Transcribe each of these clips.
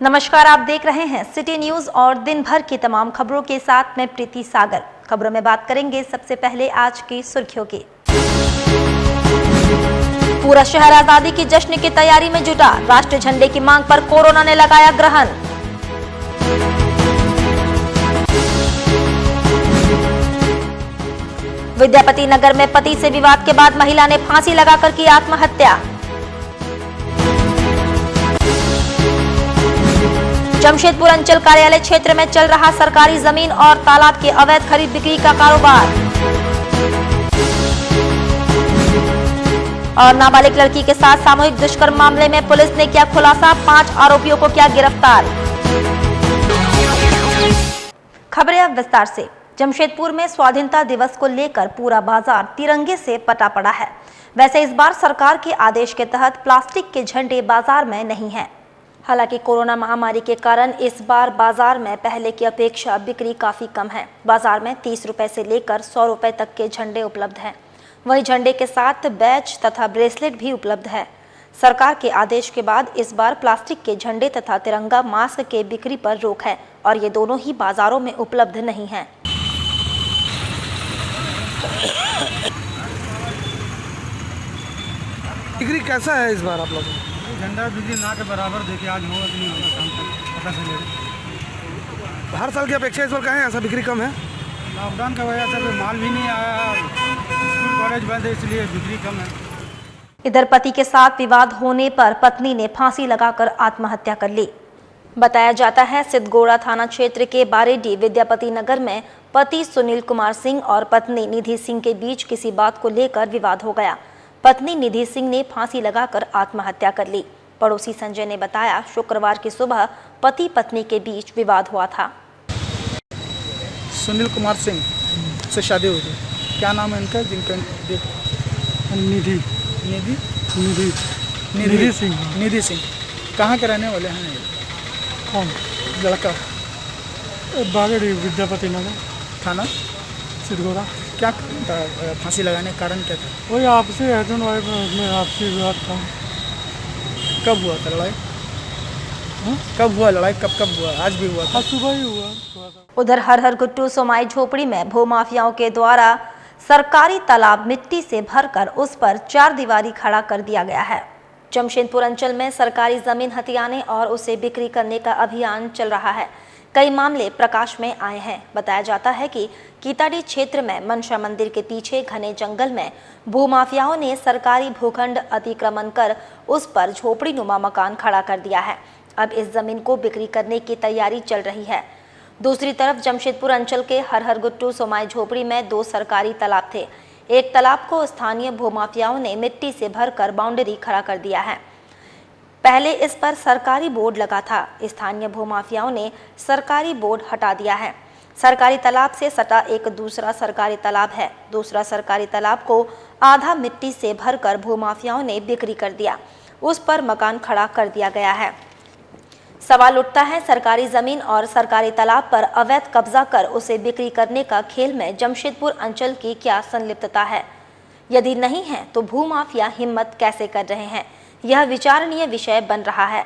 नमस्कार, आप देख रहे हैं सिटी न्यूज और दिन भर की तमाम खबरों के साथ मैं प्रीति सागर। खबरों में बात करेंगे सबसे पहले आज की सुर्खियों की। पूरा शहर आजादी की जश्न की तैयारी में जुटा, राष्ट्रीय झंडे की मांग पर कोरोना ने लगाया ग्रहण। विद्यापति नगर में पति से विवाद के बाद महिला ने फांसी लगाकर की आत्महत्या। जमशेदपुर अंचल कार्यालय क्षेत्र में चल रहा सरकारी जमीन और तालाब के अवैध खरीद बिक्री का कारोबार। और नाबालिग लड़की के साथ सामूहिक दुष्कर्म मामले में पुलिस ने किया खुलासा, 5 आरोपियों को किया गिरफ्तार। खबरें अब विस्तार से। जमशेदपुर में स्वाधीनता दिवस को लेकर पूरा बाजार तिरंगे से पटा पड़ा है। वैसे इस बार सरकार के आदेश के तहत प्लास्टिक के झंडे बाजार में नहीं हैं। हालांकि कोरोना महामारी के कारण इस बार बाजार में पहले की अपेक्षा बिक्री काफी कम है। बाजार में 30 रुपए से लेकर 100 रुपए तक के झंडे उपलब्ध हैं। वहीं झंडे के साथ बैच तथा ब्रेसलेट भी उपलब्ध है। सरकार के आदेश के बाद इस बार प्लास्टिक के झंडे तथा तिरंगा मास्क के बिक्री पर रोक है और ये दोनों ही बाजारों में उपलब्ध नहीं है। बिक्री कैसा है इस बार आप लोगों को? झंडा बिक्री ना के बराबर देखिए, आज होगा कि नहीं होगा शाम तक पता चलेगा। हर साल की अपेक्षा इस बार कहें ऐसा बिक्री कम है? लॉकडाउन की वजह से माल भी नहीं आया, स्कूल कॉलेज बंद है, इसलिए बिक्री कम है। इधर पति के साथ विवाद होने पर पत्नी ने फांसी लगाकर आत्महत्या कर ली। बताया जाता है सिद्धगोड़ा थाना क्षेत्र के बारेडी विद्यापति नगर में पति सुनील कुमार सिंह और पत्नी निधि सिंह के बीच किसी बात को लेकर विवाद हो गया। पत्नी निधि सिंह ने फांसी लगाकर आत्महत्या कर ली। पड़ोसी संजय ने बताया, शुक्रवार की सुबह पति पत्नी के बीच विवाद हुआ था। सुनील कुमार सिंह से शादी हुई थी। क्या नाम है इनका? जिनका निधि निधि निधि निधि सिंह। निधि सिंह कहाँ के रहने वाले हैं? कौन? लड़का बागेड़ी विद्यापति नगर थाना सिद्धगोड़ा। क्या फांसी लगाने का कारण क्या था? वही आपसी हस्बैंड वाइफ में आपसी विवाद था। कब हुआ था लड़ाई? कब हुआ लड़ाई? कब हुआ? आज भी हुआ था? आज सुबह ही हुआ। उधर हर गुट्टू सोमाई झोपड़ी में भूमाफियाओं के द्वारा सरकारी तालाब मिट्टी से भरकर उस पर 4 दीवारी खड़ा कर दिया गया है। जमशेदपुर अंचल में सरकारी जमीन हथियाने और उसे बिक्री करने का अभियान चल रहा है। कई मामले प्रकाश में आए हैं। बताया जाता है कि कीताड़ी क्षेत्र में मनसा मंदिर के पीछे घने जंगल में भूमाफियाओं ने सरकारी भूखंड अतिक्रमण कर उस पर झोपड़ी नुमा मकान खड़ा कर दिया है। अब इस जमीन को बिक्री करने की तैयारी चल रही है। दूसरी तरफ जमशेदपुर अंचल के हर गुट्टू सोमाई झोपड़ी में 2 सरकारी तालाब थे। एक तालाब को स्थानीय भूमाफियाओं ने मिट्टी से भरकर बाउंड्री खड़ा कर दिया है। पहले इस पर सरकारी बोर्ड लगा था। स्थानीय भूमाफियाओं ने सरकारी बोर्ड हटा दिया है। सरकारी तालाब से सटा एक दूसरा सरकारी तालाब है। दूसरा सरकारी तालाब को आधा मिट्टी से भरकर भूमाफियाओं ने बिक्री कर दिया। उस पर मकान खड़ा कर दिया गया है। सवाल उठता है, सरकारी जमीन और सरकारी तालाब पर अवैध कब्जा कर उसे बिक्री करने का खेल में जमशेदपुर अंचल की क्या संलिप्तता है? यदि नहीं है तो भूमाफिया हिम्मत कैसे कर रहे हैं? यह विचारणीय विषय बन रहा है।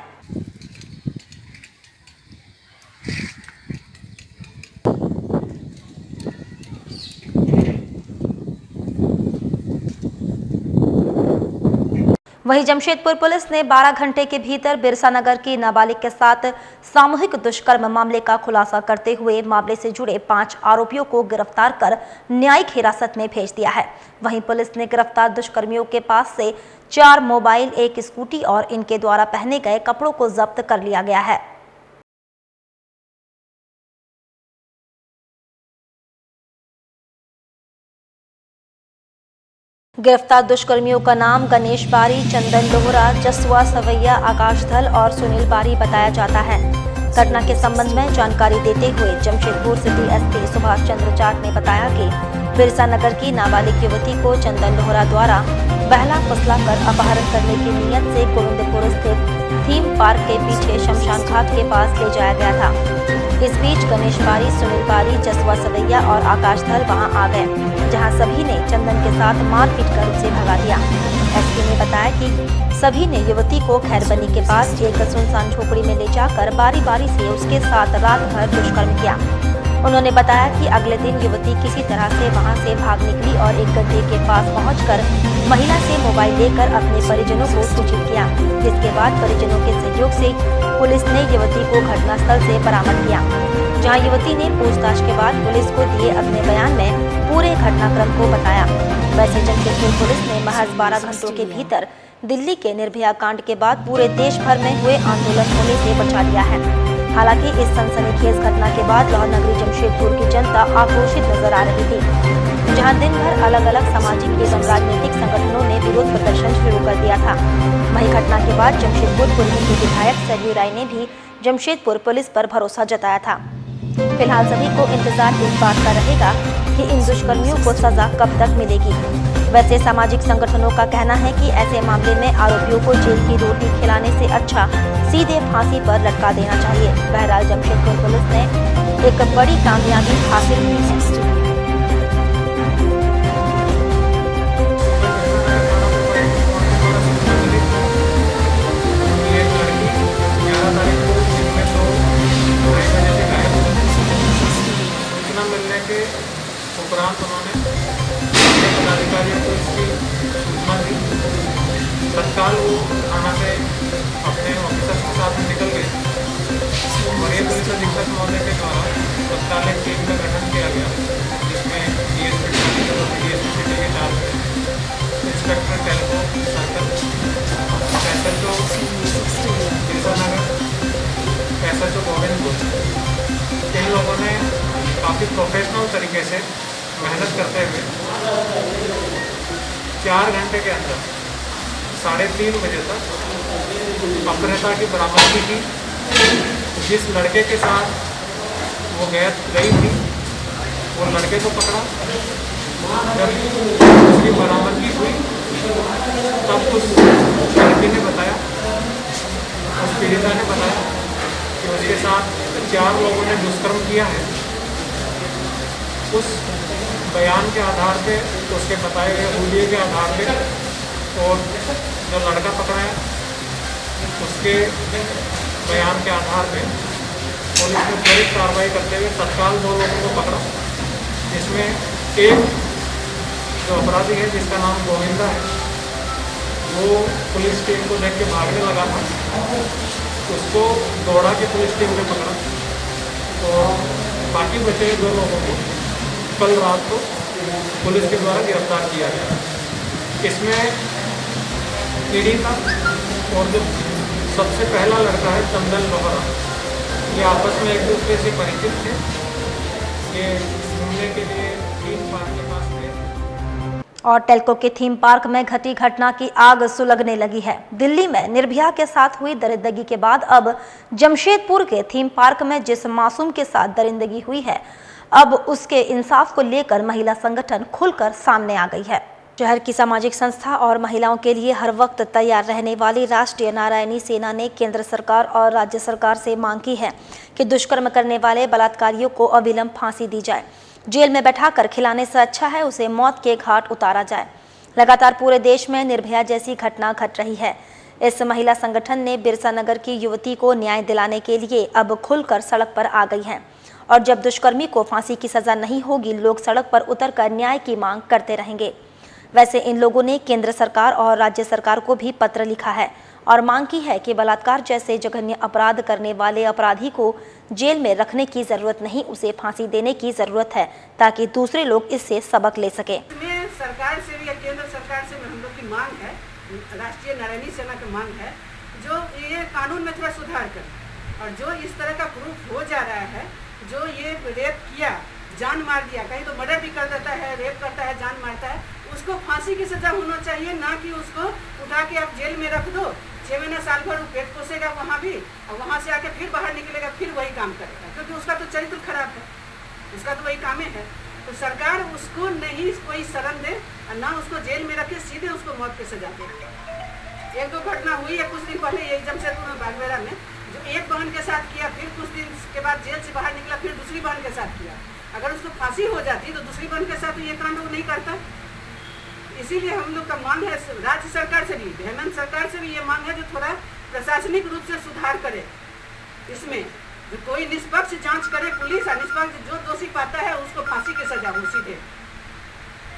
वहीं जमशेदपुर पुलिस ने 12 घंटे के भीतर बिरसा नगर की नाबालिग के साथ सामूहिक दुष्कर्म मामले का खुलासा करते हुए मामले से जुड़े 5 आरोपियों को गिरफ्तार कर न्यायिक हिरासत में भेज दिया है। वहीं पुलिस ने गिरफ्तार दुष्कर्मियों के पास से 4 मोबाइल, 1 स्कूटी और इनके द्वारा पहने गए कपड़ों को जब्त कर लिया गया है। गिरफ्तार दुष्कर्मियों का नाम गणेश बारी, चंदन लोहरा, जसवा सवैया, आकाश धल और सुनील बारी बताया जाता है। घटना के संबंध में जानकारी देते हुए जमशेदपुर सिटी एसपी सुभाष चंद्र जाट ने बताया कि बिरसा नगर की नाबालिग युवती को चंदन लोहरा द्वारा बहला फुसला कर अपहरण करने की नीयत से गोविंदपुर स्थित थीम पार्क के पीछे शमशान घाट के पास ले जाया गया था। इस बीच गणेश बारी, सुनील बारी, जसवा सवैया और आकाश धल वहां आ गए, जहां सभी ने चंदन के साथ मारपीट कर उसे भगा दिया। युवती ने बताया कि सभी ने युवती को खैरबनी के पास एक सुनसान झोपड़ी में ले जाकर बारी बारी से उसके साथ रात भर दुष्कर्म किया। उन्होंने बताया कि अगले दिन युवती किसी तरह से वहां से भाग निकली और एक गड्ढे के पास पहुंचकर महिला से मोबाइल लेकर अपने परिजनों को सूचित किया, जिसके बाद परिजनों के सहयोग से पुलिस ने युवती को घटनास्थल से बरामद किया, जहां युवती ने पूछताछ के बाद पुलिस को दिए अपने बयान में पूरे घटनाक्रम को बताया। वैसे जमशेदपुर पुलिस ने महज 12 घंटों के भीतर दिल्ली के निर्भया कांड के बाद पूरे देश भर में हुए आंदोलन होने से बचा लिया है। हालांकि इस सनसनीखेज घटना के बाद लाहौर नगरी जमशेदपुर की जनता आक्रोशित नजर आ रही थी, जहां दिन भर अलग अलग सामाजिक एवं राजनीतिक संगठनों ने विरोध प्रदर्शन शुरू कर दिया था। वहीं घटना के बाद जमशेदपुर पुलिस के विधायक सरयू राय ने भी जमशेदपुर पुलिस पर भरोसा जताया था। फिलहाल सभी को इंतजार इस बात का रहेगा कि इन दुष्कर्मियों को सजा कब तक मिलेगी। वैसे सामाजिक संगठनों का कहना है कि ऐसे मामले में आरोपियों को जेल की रोटी खिलाने से अच्छा सीधे फांसी पर लटका देना चाहिए। बहरहाल जमशेदपुर पुलिस ने एक बड़ी कामयाबी हासिल की है। मिलने के उपरांत उन्होंने पदाधिकारियों को इसकी सूचना दी। तत्काल वो थाना से अपने ऑफिसर के साथ निकल गए और ये पुलिस अधीक्षक महोदय के द्वारा तत्काल एक टीम का गठन किया गया, जिसमें डीएसपी सिटी के 4 inspector Telco circle, SHO Girjanagar, SHO Govindpur, इन लोगों ने काफ़ी प्रोफेशनल तरीके से मेहनत करते हुए 4 घंटे के अंदर 3:30 बजे तक अपहृता की बरामदगी की। जिस लड़के के साथ वो गई थी वो लड़के को पकड़ा। जब उसकी बरामदगी हुई तब उस लड़की ने बताया, उस पीड़िता ने बताया कि उसके साथ 4 लोगों ने दुष्कर्म किया है। उस बयान के आधार पे, उसके बताए गए वीडियो के आधार पे और जो लड़का पकड़ा है उसके बयान के आधार पे पुलिस ने त्वरित कार्रवाई करते हुए तत्काल 2 लोगों को पकड़ा, जिसमें एक जो अपराधी है जिसका नाम गोविंदा है, वो पुलिस टीम को देख के भागने लगा था। उसको दौड़ा के पुलिस टीम ने पकड़ा और बाकी बचे 2 लोगों को कल रात को पुलिस के द्वारा गिरफ्तार किया गया। इसमें पीड़िता और जो सबसे पहला लड़का है चंदन लोहरा, ये आपस में एक दूसरे से परिचित थे। ये घूमने के लिए थीम पार्क के पास थे और टेल्को के थीम पार्क में घटी घटना की आग सुलगने लगी है। दिल्ली में निर्भया के साथ हुई दरिंदगी के बाद अब जमशेदपुर के थीम पार्क में जिस मासूम के साथ दरिंदगी हुई है, अब उसके इंसाफ को लेकर महिला संगठन खुलकर सामने आ गई है। शहर की सामाजिक संस्था और महिलाओं के लिए हर वक्त तैयार रहने वाली राष्ट्रीय नारायणी सेना ने केंद्र सरकार और राज्य सरकार से मांग की है कि दुष्कर्म करने वाले बलात्कारियों को अविलंब फांसी दी जाए। जेल में बैठाकर खिलाने से अच्छा है उसे मौत के घाट उतारा जाए। लगातार पूरे देश में निर्भया जैसी घटना घट रही है। इस महिला संगठन ने बिरसा नगर की युवती को न्याय दिलाने के लिए अब खुलकर सड़क पर आ गई है और जब दुष्कर्मी को फांसी की सजा नहीं होगी, लोग सड़क पर उतरकर न्याय की मांग करते रहेंगे। वैसे इन लोगों ने केंद्र सरकार और राज्य सरकार को भी पत्र लिखा है और मांग की है कि बलात्कार जैसे जघन्य अपराध करने वाले अपराधी को जेल में रखने की जरूरत नहीं, उसे फांसी देने की जरूरत है ताकि दूसरे लोग इससे सबक ले सके। सरकार से भी या केंद्र सरकार से हम लोग की मांग है, राष्ट्रीय नारायणी सेना की मांग है, जो ये कानून में थोड़ा सुधार कर और जो इस तरह का प्रूफ हो जा रहा है, जो ये रेप किया, जान मार दिया, कहीं तो मर्डर भी कर देता है, रेप करता है, जान मारता है, उसको फांसी की सजा होना चाहिए, ना कि उसको उठा के आप जेल में रख दो, 6 महीना साल भर पेट पोसेगा वहाँ भी और वहाँ से आके फिर बाहर निकलेगा, फिर वही काम करेगा, क्योंकि उसका तो चरित्र खराब है, उसका तो वही काम है। तो सरकार उसको नहीं कोई शरण दे और ना उसको जेल में रखे, सीधे उसको मौत की सजा दे। 1-2 घटना हुई है कुछ दिन पहले ये जमशेदपुर में बागवेरा में, जो एक बहन के साथ किया, फिर कुछ दिन के बाद जेल से बाहर निकला, फिर दूसरी बहन के साथ किया। अगर उसको फांसी हो जाती तो दूसरी बहन के साथ तो ये कांड वो नहीं करता। इसीलिए हम लोग का मांग है राज्य सरकार से भी, हेमंत सरकार से भी ये मांग है जो थोड़ा प्रशासनिक रूप से सुधार करे, इसमें जो कोई निष्पक्ष जांच करे पुलिस, और निष्पक्ष जो दोषी पाता है उसको फांसी की सजा हो सीधे।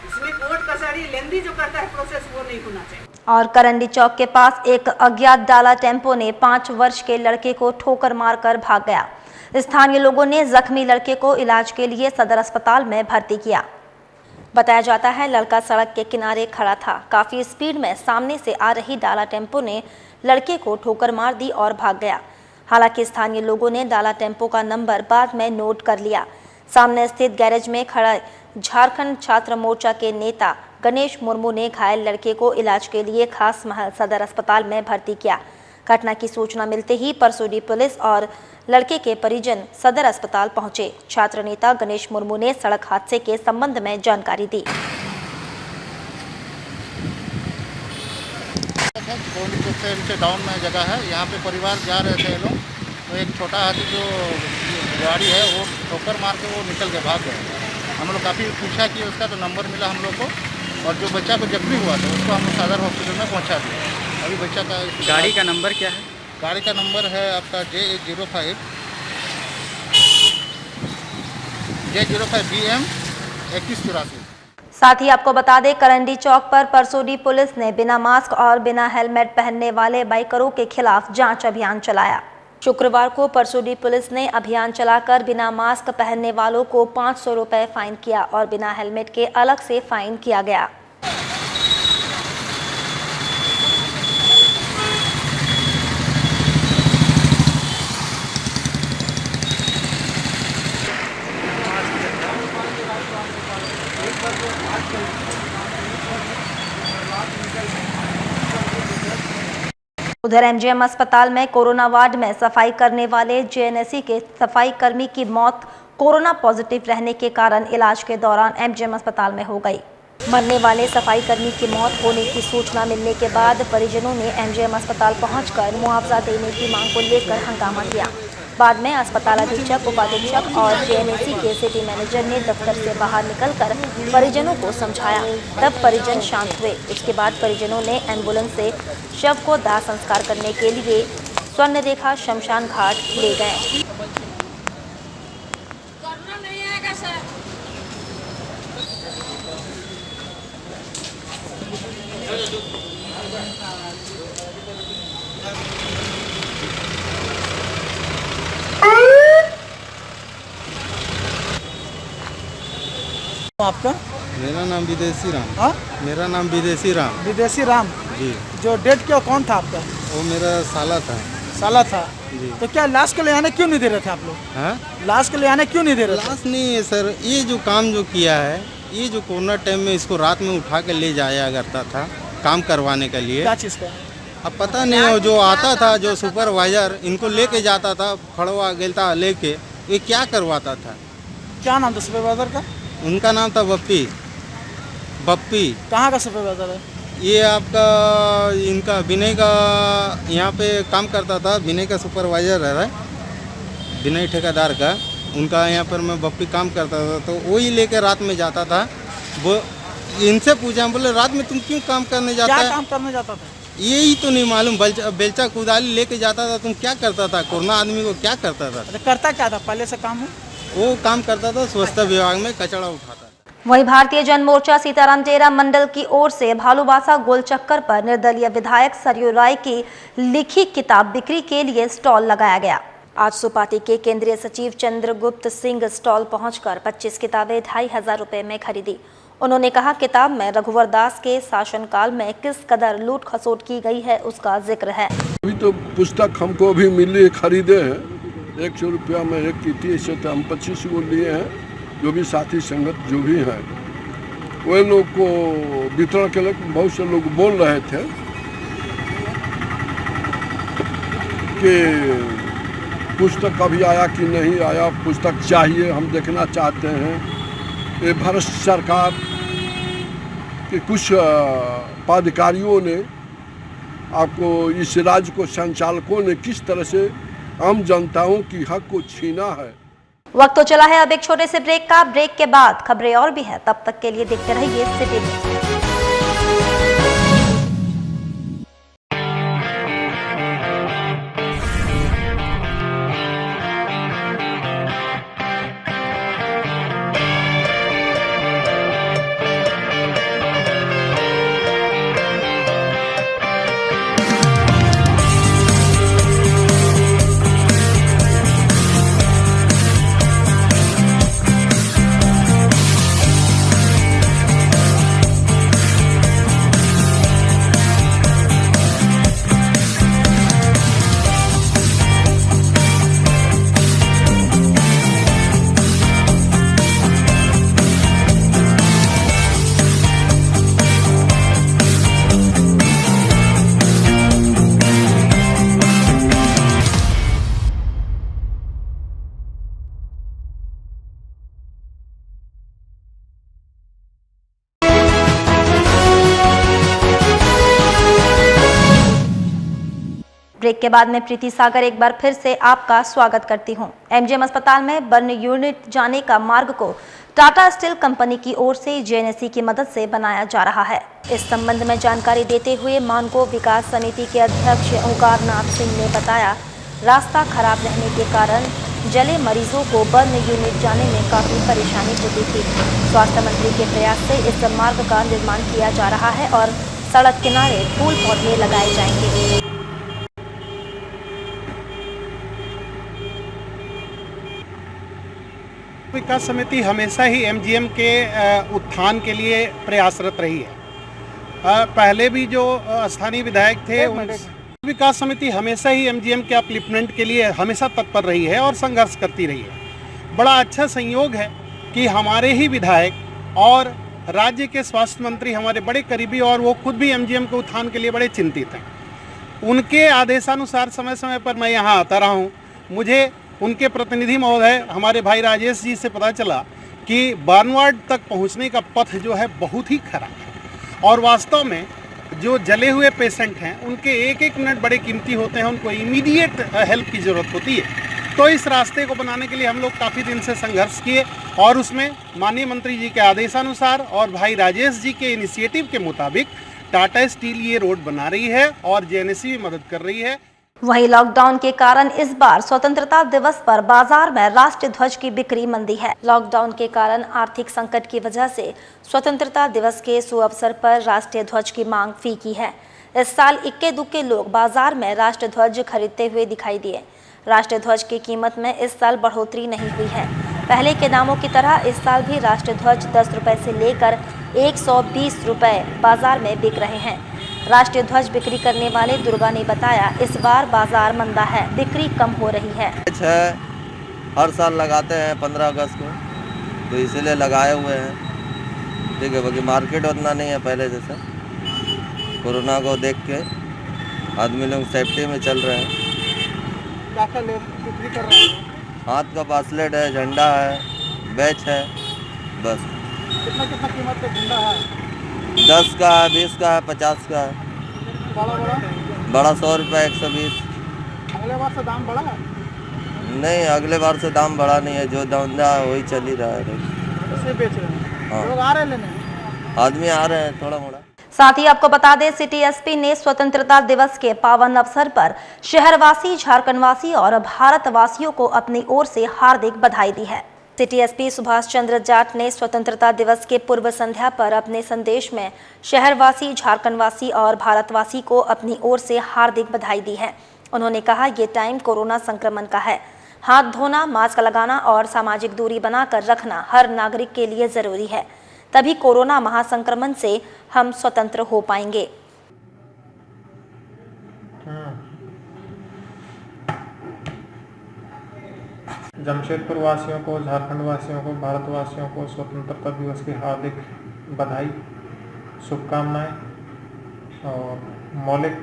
इसमें कोर्ट कचहरी लेंदी जो करता है प्रोसेस वो नहीं होना चाहिए। और करंडी चौक के पास एक अज्ञात डाला टेम्पो ने 5 वर्ष के लड़के को ठोकर मारकर भाग गया। स्थानीय लोगों ने जख्मी लड़के को इलाज के लिए सदर अस्पताल में भर्ती किया। बताया जाता है लड़का सड़क के किनारे खड़ा था। काफी स्पीड में सामने से आ रही डाला टेम्पो ने लड़के को ठोकर मार दी और भाग गया। हालांकि स्थानीय लोगों ने डाला टेम्पो का नंबर बाद में नोट कर लिया। सामने स्थित गैरेज में खड़ा झारखंड छात्र मोर्चा के नेता गणेश मुर्मू ने घायल लड़के को इलाज के लिए खास महल सदर अस्पताल में भर्ती किया। घटना की सूचना मिलते ही परसोडी पुलिस और लड़के के परिजन सदर अस्पताल पहुंचे। छात्र नेता गणेश मुर्मू ने सड़क हादसे के संबंध में जानकारी दी। से डाउन में जगह है, यहाँ पे परिवार जा रहे थे लोग, तो एक छोटा हाथी जो गाड़ी है वो ठोकर मार के वो निकल के भाग गए। हम लोग काफ़ी पूछा कि उसका तो नंबर मिला हम लोग को, और जो बच्चा को जख्मी हुआ था उसको हम लोग सदर हॉस्पिटल में पहुँचा दिया। अभी बच्चा का गाड़ी का नंबर क्या है? गाड़ी का नंबर है आपका J05 BM 2184। साथ ही आपको बता दें करंडी चौक पर परसोडी पुलिस ने बिना मास्क और बिना हेलमेट पहनने वाले बाइकरों के खिलाफ जांच अभियान चलाया। शुक्रवार को परसोडी पुलिस ने अभियान चलाकर बिना मास्क पहनने वालों को 500 रुपए फाइन किया और बिना हेलमेट के अलग से फाइन किया गया। उधर एमजीएम अस्पताल में कोरोना वार्ड में सफाई करने वाले जेएनएससी के सफाई कर्मी की मौत कोरोना पॉजिटिव रहने के कारण इलाज के दौरान एमजीएम अस्पताल में हो गई। मरने वाले सफाई कर्मी की मौत होने की सूचना मिलने के बाद परिजनों ने एमजीएम अस्पताल पहुंचकर मुआवजा देने की मांग को लेकर हंगामा किया। बाद में अस्पताल अधीक्षक, उपाधीक्षक और जेएनएससी के सिटी मैनेजर ने दफ्तर से बाहर निकलकर परिजनों को समझाया। तब परिजन शांत हुए। उसके बाद परिजनों ने एम्बुलेंस से शव को दाह संस्कार करने के लिए स्वर्ण रेखा शमशान घाट ले गए। आपका? मेरा नाम विदेशी राम। हाँ? मेरा नाम विदेशी राम। विदेशी राम जी। जो डेट क्या कौन था आपका? वो मेरा साला था। साला था जी। तो क्या लाश के ले आने क्यों नहीं दे रहे थे आप लोग? हाँ? लाश के ले आने क्यों नहीं दे रहे थे? लाश नहीं है सर, ये जो काम जो किया है, ये जो कोरोना टाइम में इसको रात में उठा के ले जाया करता था काम करवाने के लिए। क्या चीज़ का? अब पता नहीं हो, जो आता था जो सुपरवाइजर इनको लेके जाता था, फड़वा गेलता लेके, ये क्या करवाता था? क्या नाम था सुपरवाइजर का? उनका नाम था बप्पी। कहाँ का सुपरवाइजर है? ये आपका इनका विनय का यहाँ पे काम करता था। विनय का सुपरवाइजर है, विनय ठेकेदार का, उनका यहाँ पर मैं बप्पी काम करता था, तो वही लेके रात में जाता था। वो इनसे पूछा, बोले रात में तुम क्यों काम करने जाता है? क्या काम करने जाता था? यही तो नहीं मालूम। बेलचा कुदाली लेके जाता था। तुम क्या करता था? कोरोना आदमी को क्या करता था? करता क्या था पहले से काम? वो काम करता था स्वच्छता विभाग में, कचरा उठाता। वहीं भारतीय जन मोर्चा सीताराम टेरा मंडल की ओर से भालूबासा गोलचक्कर पर निर्दलीय विधायक सरयू राय की लिखी किताब बिक्री के लिए स्टॉल लगाया गया। आज सुपार्टी के केंद्रीय सचिव चंद्रगुप्त सिंह स्टॉल पहुंचकर 25 किताबें 2500 रुपए में खरीदी। उन्होंने कहा, किताब में रघुवर दास के शासनकाल में किस कदर लूट खसोट की गई है उसका जिक्र है। अभी तो पुस्तक हमको अभी मिली, खरीदे हैं 100 रुपया में एक की थी, इससे तो हम 25 को लिए हैं। जो भी साथी संगत जो भी हैं वे लोग को वितरण के लिए बहुत से लोग बोल रहे थे कि पुस्तक अभी आया कि नहीं आया, पुस्तक चाहिए, हम देखना चाहते हैं। ये भारत सरकार के कुछ पदाधिकारियों ने आपको इस राज्य को संचालकों ने किस तरह से आम जनताओं की हक को छीना है। वक्त तो चला है अब एक छोटे से ब्रेक का। ब्रेक के बाद खबरें और भी है, तब तक के लिए देखते रहिए सिटी न्यूज़। ब्रेक के बाद मैं प्रीति सागर एक बार फिर से आपका स्वागत करती हूं। एमजीएम अस्पताल में बर्न यूनिट जाने का मार्ग को टाटा स्टील कंपनी की ओर से जेएनएससी की मदद से बनाया जा रहा है। इस संबंध में जानकारी देते हुए मानको विकास समिति के अध्यक्ष ओंकारनाथ सिंह ने बताया, रास्ता खराब रहने के कारण जले मरीजों को बर्न यूनिट जाने में काफी परेशानी होती थी। स्वास्थ्य मंत्री के प्रयास से इस मार्ग का निर्माण किया जा रहा है और सड़क किनारे फूल पौधे लगाए जाएंगे। विकास समिति हमेशा ही एमजीएम के उत्थान के लिए प्रयासरत रही है। पहले भी जो स्थानीय विधायक थे, विकास समिति हमेशा ही एमजीएम के अपलिफ्टमेंट के लिए हमेशा तत्पर रही है और संघर्ष करती रही है। बड़ा अच्छा संयोग है कि हमारे ही विधायक और राज्य के स्वास्थ्य मंत्री हमारे बड़े करीबी और वो खुद भी एमजीएम के उत्थान के लिए बड़े चिंतित हैं। उनके आदेशानुसार समय समय पर मैं यहाँ आता रहा हूँ। मुझे उनके प्रतिनिधि महोदय हमारे भाई राजेश जी से पता चला कि बर्नवार्ड तक पहुँचने का पथ जो है बहुत ही खराब है और वास्तव में जो जले हुए पेशेंट हैं उनके एक एक मिनट बड़े कीमती होते हैं, उनको इमीडिएट हेल्प की ज़रूरत होती है। तो इस रास्ते को बनाने के लिए हम लोग काफ़ी दिन से संघर्ष किए और उसमें माननीय मंत्री जी के आदेशानुसार और भाई राजेश जी के इनिशिएटिव के मुताबिक टाटा स्टील ये रोड बना रही है और जेएनएससी भी मदद कर रही है। वहीं लॉकडाउन के कारण इस बार स्वतंत्रता दिवस पर बाजार में राष्ट्रीय ध्वज की बिक्री मंदी है। लॉकडाउन के कारण आर्थिक संकट की वजह से स्वतंत्रता दिवस के सुअवसर पर राष्ट्रीय ध्वज की मांग फीकी है। इस साल इक्के दुक्के लोग बाजार में राष्ट्रीय ध्वज खरीदते हुए दिखाई दिए। राष्ट्रीय ध्वज की कीमत में इस साल बढ़ोतरी नहीं हुई है। पहले के दामों की तरह इस साल भी राष्ट्रीय ध्वज 10 रुपए से लेकर 120 रुपए बाजार में बिक रहे हैं। राष्ट्रीय ध्वज बिक्री करने वाले दुर्गा ने बताया, इस बार बाजार मंदा है, बिक्री कम हो रही है। हर साल लगाते हैं 15 अगस्त को, तो इसीलिए लगाए हुए हैं। ठीक है, बाकी मार्केट उतना नहीं है पहले जैसा। कोरोना को देख के आदमी लोग सेफ्टी में चल रहे हैं। क्या बिक्री कर रहे हैं? हाथ का ब्रेसलेट है, झंडा है, बैच है, बस। कितना कीमत का झंडा है? 10 का है, 20 का है, 50 का है। बड़ा 100 रुपये, 120। अगले बार से दाम बढ़ा है? नहीं, अगले बार से दाम बढ़ा नहीं है, जो धंधा है वही चल ही रहा है। इसे बेच रहे हैं। हाँ, लोग आ रहे हैं लेने? आदमी आ रहे हैं थोड़ा मोड़ा। साथ ही आपको बता दें, सिटी एसपी ने स्वतंत्रता दिवस के पावन अवसर पर शहरवासी, झारखंडवासी और भारतवासियों को अपनी ओर से हार्दिक बधाई दी है। सिटी एसपी सुभाष चंद्र जाट ने स्वतंत्रता दिवस के पूर्व संध्या पर अपने संदेश में शहरवासी, झारखंडवासी और भारतवासी को अपनी ओर से हार्दिक बधाई दी है। उन्होंने कहा, ये टाइम कोरोना संक्रमण का है। हाथ धोना, मास्क लगाना और सामाजिक दूरी बनाकर रखना हर नागरिक के लिए जरूरी है, तभी कोरोना महासंक्रमण से हम स्वतंत्र हो पाएंगे। जमशेदपुर वासियों को, झारखंड वासियों को, भारतवासियों को स्वतंत्रता दिवस की हार्दिक बधाई, शुभकामनाएं और मौलिक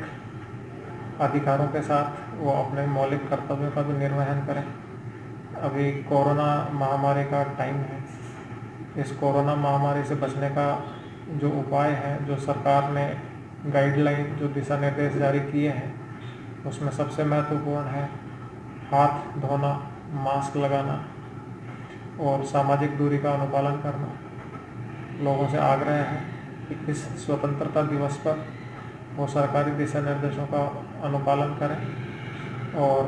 अधिकारों के साथ वो अपने मौलिक कर्तव्यों का भी निर्वहन करें। अभी कोरोना महामारी का टाइम है। इस कोरोना महामारी से बचने का जो उपाय है, जो सरकार ने गाइडलाइन, जो दिशा निर्देश जारी किए हैं, उसमें सबसे महत्वपूर्ण है हाथ धोना, मास्क लगाना और सामाजिक दूरी का अनुपालन करना। लोगों से आग्रह है कि इस स्वतंत्रता दिवस पर वो सरकारी दिशा निर्देशों का अनुपालन करें और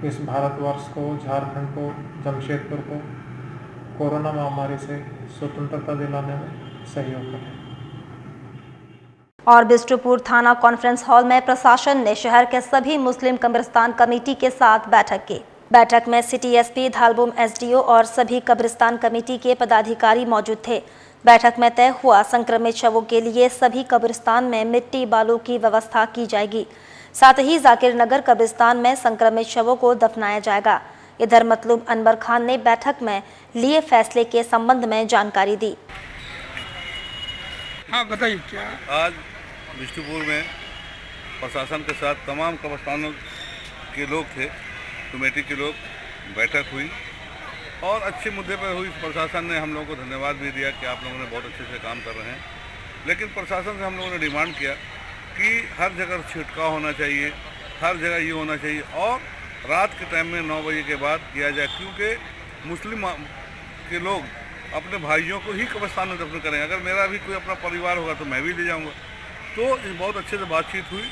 इस भारतवर्ष को, झारखंड को, जमशेदपुर को कोरोना महामारी से स्वतंत्रता दिलाने में सहयोग करें। और बिष्टुपुर थाना कॉन्फ्रेंस हॉल में प्रशासन ने शहर के सभी मुस्लिम कब्रिस्तान कमेटी के साथ बैठक की। बैठक में सिटी एसपी, धालबुम एसडीओ और सभी कब्रिस्तान कमेटी के पदाधिकारी मौजूद थे। बैठक में तय हुआ, संक्रमित शवों के लिए सभी कब्रिस्तान में मिट्टी बालू की व्यवस्था की जाएगी। साथ ही जाकिर नगर कब्रिस्तान में संक्रमित शवों को दफनाया जाएगा। इधर मतलूब अनवर खान ने बैठक में लिए फैसले के संबंध में जानकारी दी। हाँ बताइए। क्या आज बिष्टुपुर में प्रशासन के साथ तमाम कब्रिस्तानों के लोग थे, कमेटी के लोग, बैठक हुई और अच्छे मुद्दे पर हुई। प्रशासन ने हम लोगों को धन्यवाद भी दिया कि आप लोगों ने बहुत अच्छे से काम कर रहे हैं, लेकिन प्रशासन से हम लोगों ने डिमांड किया कि हर जगह छिड़काव होना चाहिए, हर जगह ये होना चाहिए और रात के टाइम में 9 बजे के बाद किया जाए, क्योंकि मुस्लिम के लोग अपने भाइयों को ही कब्रिस्तान में दफन करेंगे। अगर मेरा भी कोई अपना परिवार होगा तो मैं भी ले जाऊंगा। तो बहुत अच्छे से बातचीत हुई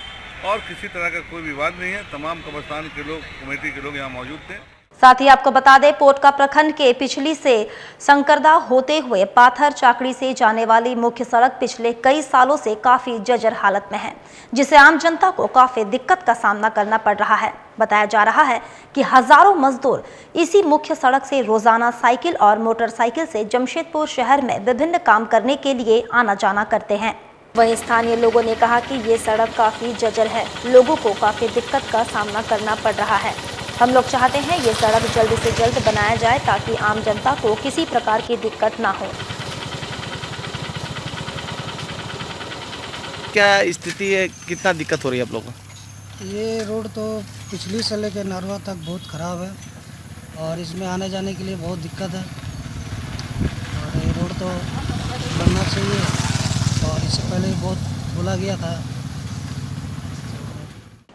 और किसी तरह का कोई विवाद नहीं है। तमाम कब्रिस्तान के लोग, कमेटी के लोग यहाँ मौजूद थे। साथ ही आपको बता दें, पोटका प्रखंड के पिछली से शंकरदा होते हुए पाथर चाकड़ी से जाने वाली मुख्य सड़क पिछले कई सालों से काफी जर्जर हालत में है, जिसे आम जनता को काफी दिक्कत का सामना करना पड़ रहा है। बताया जा रहा है कि हजारों मजदूर इसी मुख्य सड़क से रोजाना साइकिल और मोटरसाइकिल से जमशेदपुर शहर में विभिन्न काम करने के लिए आना जाना करते हैं। वहीं स्थानीय लोगों ने कहा कि ये सड़क काफी जर्जर है, लोगों को काफी दिक्कत का सामना करना पड़ रहा है। हम लोग चाहते हैं ये सड़क जल्द से जल्द बनाया जाए ताकि आम जनता को किसी प्रकार की दिक्कत ना हो। क्या स्थिति है, कितना दिक्कत हो रही है आप लोगों को? ये रोड तो पिछली से लेकर नरवा तक बहुत ख़राब है और इसमें आने जाने के लिए बहुत दिक्कत है और ये रोड तो बनना चाहिए और इससे पहले बहुत बोला गया था।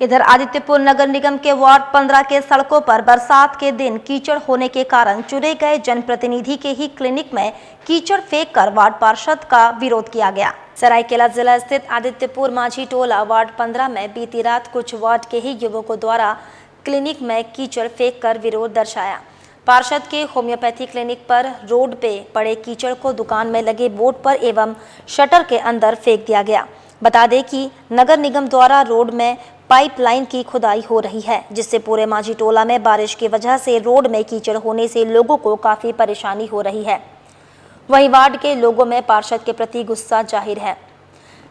इधर आदित्यपुर नगर निगम के वार्ड 15 के सड़कों पर बरसात के दिन कीचड़ होने के कारण चुने गए जनप्रतिनिधि के ही क्लिनिक में कीचड़ फेंककर वार्ड पार्षद का विरोध किया गया। सरायकेला जिला स्थित आदित्यपुर माझी टोला वार्ड 15 में बीती रात कुछ वार्ड के ही युवकों द्वारा क्लिनिक में कीचड़ फेंककर विरोध दर्शाया। पार्षद के होम्योपैथी क्लिनिक पर रोड पे पड़े कीचड़ को दुकान में लगे बोर्ड पर एवं शटर के अंदर फेंक दिया गया। बता दें कि नगर निगम द्वारा रोड में पाइपलाइन की खुदाई हो रही है, जिससे पूरे माझी टोला में बारिश की वजह से रोड में कीचड़ होने से लोगों को काफी परेशानी हो रही है। वहीं वार्ड के लोगों में पार्षद के प्रति गुस्सा जाहिर है।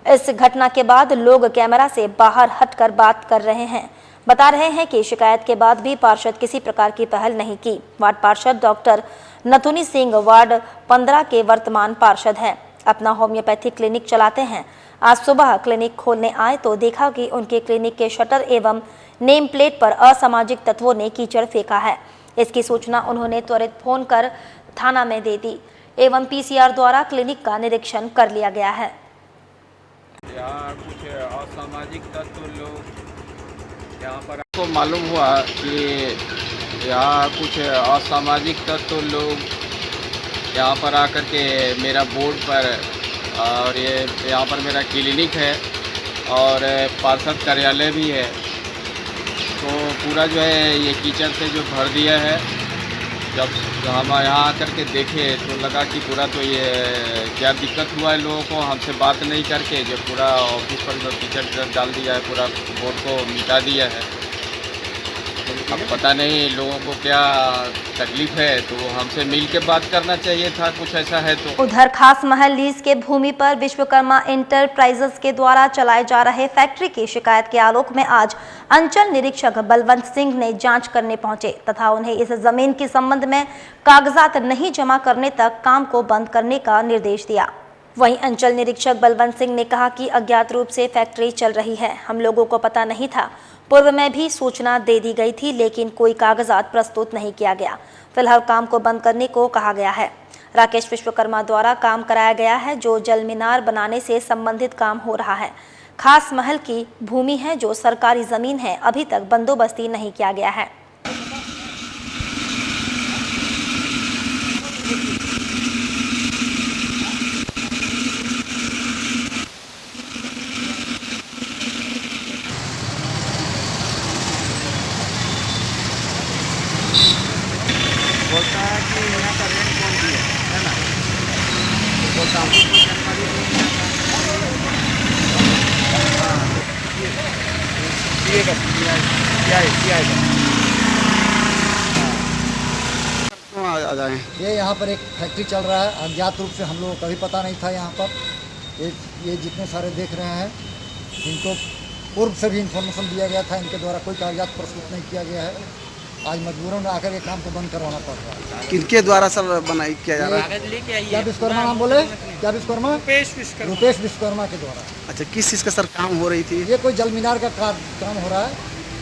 इस घटना के बाद लोग कैमरा से बाहर हटकर बात कर रहे हैं। बता रहे हैं कि शिकायत के बाद भी पार्षद किसी प्रकार की पहल नहीं की। वार्ड पार्षद डॉक्टर नथुनी सिंह वार्ड 15 के वर्तमान पार्षद हैं, अपना होम्योपैथी क्लिनिक चलाते हैं। आज सुबह क्लिनिक खोलने आए तो देखा कि उनके क्लिनिक के शटर एवं नेम प्लेट पर असामाजिक तत्वों ने कीचड़ फेंका है। इसकी सूचना उन्होंने त्वरित फोन कर थाना में दे दी एवं पीसीआर द्वारा क्लिनिक का निरीक्षण कर लिया गया है। यहाँ कुछ असामाजिक तत्व लोग यहाँ पर आपको मालूम हुआ कि यहाँ कुछ असामाजिक तत्व लोग यहाँ पर आकर के मेरा बोर्ड पर और ये यहाँ पर मेरा क्लिनिक है और पार्षद कार्यालय भी है, तो पूरा जो है ये कीचड़ से जो भर दिया है। जब हम यहाँ आकर के देखे तो लगा कि पूरा तो ये क्या दिक्कत हुआ है लोगों को, हमसे बात नहीं करके जो पूरा ऑफिस पर जो कीचड़ डाल दिया है, पूरा बोर्ड को मिटा दिया है। अब पता नहीं लोगों को क्या तकलीफ है, तो हमसे मिल के बात करना चाहिए था, कुछ ऐसा है तो। उधर खास महल लीज के भूमि पर विश्वकर्मा इंटरप्राइजेस के द्वारा चलाए जा रहे फैक्ट्री की शिकायत के आलोक में आज अंचल निरीक्षक बलवंत सिंह ने जांच करने पहुंचे तथा उन्हें इस जमीन के संबंध में कागजात नहीं जमा करने तक काम को बंद करने का निर्देश दिया। वहीं अंचल निरीक्षक बलवंत सिंह ने कहा कि अज्ञात रूप से फैक्ट्री चल रही है, हम लोगों को पता नहीं था। पूर्व में भी सूचना दे दी गई थी लेकिन कोई कागजात प्रस्तुत नहीं किया गया। फिलहाल काम को बंद करने को कहा गया है। राकेश विश्वकर्मा द्वारा काम कराया गया है, जो जल मीनार बनाने से संबंधित काम हो रहा है। खास महल की भूमि है जो सरकारी जमीन है, अभी तक बंदोबस्ती नहीं किया गया है। बोलता है कि यहाँ का रेंट कौन दिया है ना, तो बोलता हूँ जानकारी आ जाए। ये यहाँ पर एक फैक्ट्री चल रहा है, अज्ञात रूप से हम लोगों को कभी पता नहीं था। यहाँ पर ये जितने सारे देख रहे हैं इनको पूर्व से भी इंफॉर्मेशन दिया गया था, इनके द्वारा कोई कागजात प्रस्तुत नहीं किया गया है। आज मजदूरों आकर ये काम को बंद करवाना पड़ रहा है। किनके द्वारा सर बनाई किया जा रहा है? क्या विश्वकर्मा नाम बोले? क्या विश्वकर्मा? रुपेश विश्वकर्मा के द्वारा। अच्छा, किस चीज़ का सर काम हो रही थी? ये कोई जल मीनार का काम हो रहा है।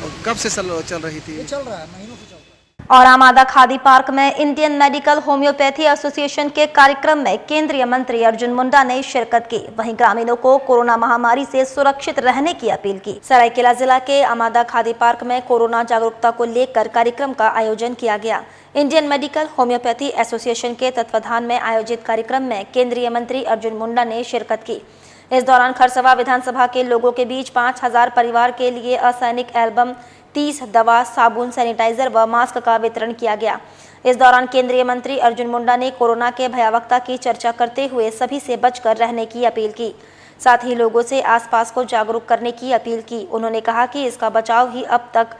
और कब से सर चल रही थी? ये चल रहा है, महीनों से चल रहा है। और आमादा खादी पार्क में इंडियन मेडिकल होम्योपैथी एसोसिएशन के कार्यक्रम में केंद्रीय मंत्री अर्जुन मुंडा ने शिरकत की। वहीं ग्रामीणों को कोरोना महामारी से सुरक्षित रहने की अपील की। सरायकेला जिला के आमादा खादी पार्क में कोरोना जागरूकता को लेकर कार्यक्रम का आयोजन किया गया। इंडियन मेडिकल होम्योपैथी एसोसिएशन के तत्वाधान में आयोजित कार्यक्रम में केंद्रीय मंत्री अर्जुन मुंडा ने शिरकत की। इस दौरान खरसवा विधानसभा के लोगों के बीच 5000 परिवार के लिए असैनिक एल्बम, 30 दवा, साबुन, सैनिटाइजर व मास्क का वितरण किया गया। इस दौरान केंद्रीय मंत्री अर्जुन मुंडा ने कोरोना के भयावहता की चर्चा करते हुए सभी से बचकर रहने की अपील की। साथ ही लोगों से आसपास को जागरूक करने की अपील की। उन्होंने कहा कि इसका बचाव ही अब तक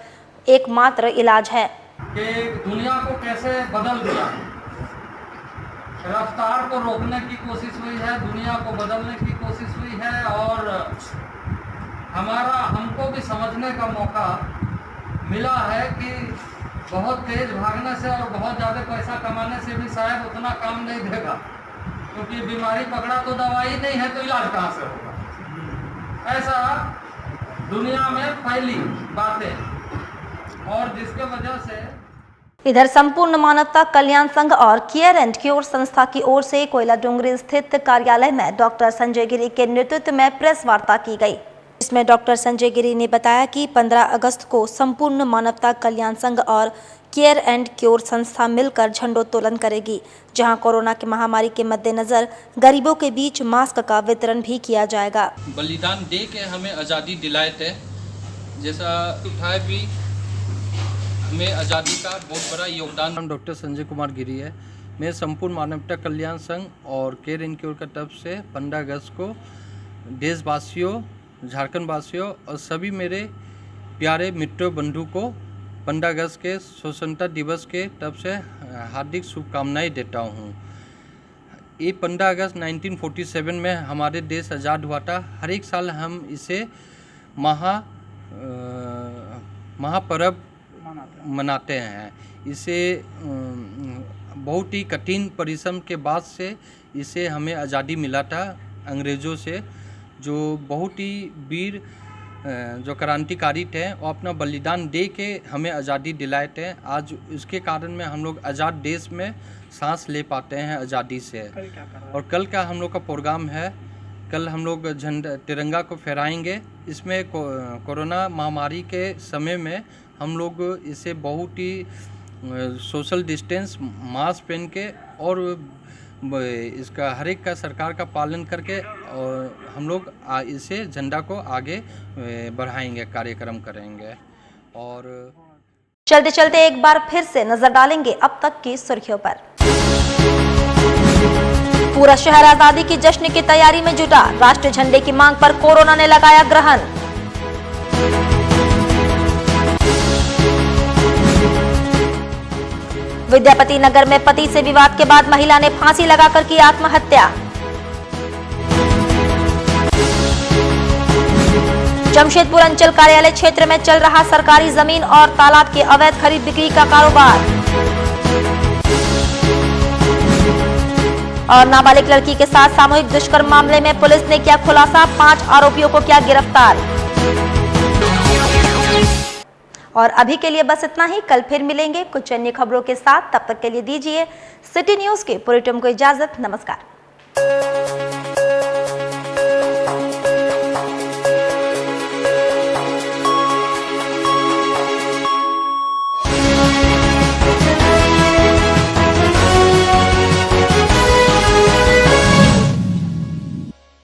एकमात्र इलाज है। कि दुनिया को कैसे बदल दिया, रफ्तार को रोकने की कोशिश हुई है, दुनिया को बदलने की कोशिश हुई है और हमको भी समझने का मौका मिला है कि बहुत तेज भागने से और बहुत ज़्यादा पैसा कमाने से भी शायद उतना काम नहीं देगा, क्योंकि बीमारी पकड़ा तो दवाई नहीं है तो इलाज कहाँ से होगा। ऐसा दुनिया में फैली बातें और जिसके वजह से इधर संपूर्ण मानवता कल्याण संघ और केयर एंड क्योर संस्था की ओर से कोयला डूंगरी स्थित कार्यालय में डॉक्टर संजय गिरी के नेतृत्व में प्रेस वार्ता की गई। इसमें डॉक्टर संजय गिरी ने बताया कि 15 अगस्त को संपूर्ण मानवता कल्याण संघ और केयर एंड क्योर संस्था मिलकर झंडोत्तोलन करेगी, जहां कोरोना की महामारी के मद्देनजर गरीबों के बीच मास्क का वितरण भी किया जाएगा। बलिदान दे के हमें आज़ादी दिलाए थे, जैसा उठाए भी हमें आज़ादी का बहुत बड़ा योगदान। नाम डॉक्टर संजय कुमार गिरी है। मैं संपूर्ण मानवता कल्याण संघ और केयर एंड क्योर की तरफ से 15 अगस्त को देशवासियों, झारखंड वासियों और सभी मेरे प्यारे मित्रों बंधु को 15 अगस्त के स्वतंत्रता दिवस के तरफ से हार्दिक शुभकामनाएं देता हूं। ये 15 अगस्त 1947 में हमारे देश आज़ाद हुआ था। हर एक साल हम इसे महापर्व मनाते हैं। इसे बहुत ही कठिन परिश्रम के बाद से इसे हमें आज़ादी मिला था अंग्रेज़ों से, जो बहुत ही वीर जो क्रांतिकारी थे और अपना बलिदान दे के हमें आज़ादी दिलाए थे। आज इसके कारण में हम लोग आज़ाद देश में सांस ले पाते हैं आज़ादी से। और कल का हम लोग का प्रोग्राम है, कल हम लोग झंडा तिरंगा को फहराएंगे। इसमें कोरोना महामारी के समय में हम लोग इसे बहुत ही सोशल डिस्टेंस, मास्क पहन के और इसका हर एक का सरकार का पालन करके और हम लोग इसे झंडा को आगे बढ़ाएंगे, कार्यक्रम करेंगे। और चलते चलते एक बार फिर से नजर डालेंगे अब तक की सुर्खियों पर। पूरा शहर आजादी की जश्न की तैयारी में जुटा। राष्ट्रीय झंडे की मांग पर कोरोना ने लगाया ग्रहण। विद्यापति नगर में पति से विवाद के बाद महिला ने फांसी लगाकर की आत्महत्या। जमशेदपुर अंचल कार्यालय क्षेत्र में चल रहा सरकारी जमीन और तालाब के अवैध खरीद बिक्री का कारोबार। और नाबालिग लड़की के साथ सामूहिक दुष्कर्म मामले में पुलिस ने किया खुलासा, 5 आरोपियों को किया गिरफ्तार। और अभी के लिए बस इतना ही। कल फिर मिलेंगे कुछ अन्य खबरों के साथ। तब तक के लिए दीजिए सिटी न्यूज के पूरी टीम को इजाजत। नमस्कार।